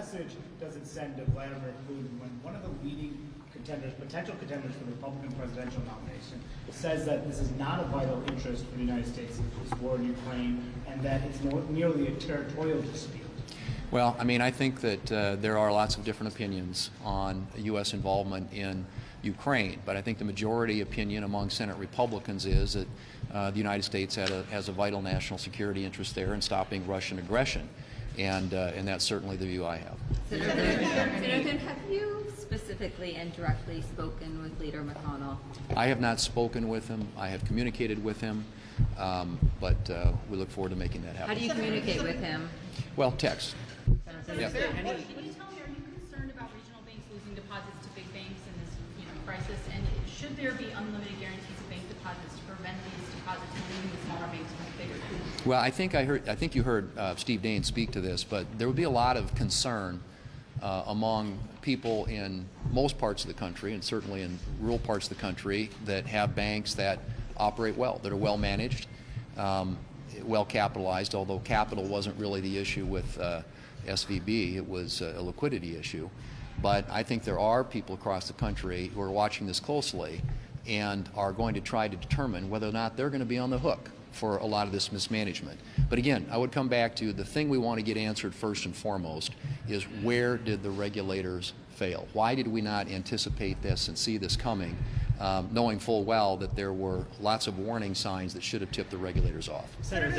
message does it send to Vladimir Putin when one of the leading contenders, potential contenders for the Republican presidential nomination, says that this is not a vital interest for the United States, this war in Ukraine, and that it's merely a territorial dispute? Well, I mean, I think that there are lots of different opinions on U.S. involvement in Ukraine, but I think the majority opinion among Senate Republicans is that the United States has a vital national security interest there in stopping Russian aggression, and that's certainly the view I have. Senator Thune, have you specifically and directly spoken with Leader McConnell? I have not spoken with him. I have communicated with him, but we look forward to making that happen. How do you communicate with him? Well, text. Yeah. Can you tell me, are you concerned about regional banks losing deposits to big banks in this crisis? And should there be unlimited guarantees of bank deposits to prevent these deposits from leaving the smaller banks from bigger pools? Well, I think you heard Steve Daines speak to this, but there would be a lot of concern among people in most parts of the country, and certainly in rural parts of the country, that have banks that operate well, that are well managed, well capitalized, although capital wasn't really the issue with SVB, it was a liquidity issue. But I think there are people across the country who are watching this closely and are going to try to determine whether or not they're going to be on the hook for a lot of this mismanagement. But again, I would come back to the thing we want to get answered first and foremost is, where did the regulators fail? Why did we not anticipate this and see this coming, knowing full well that there were lots of warning signs that should have tipped the regulators off? Senator,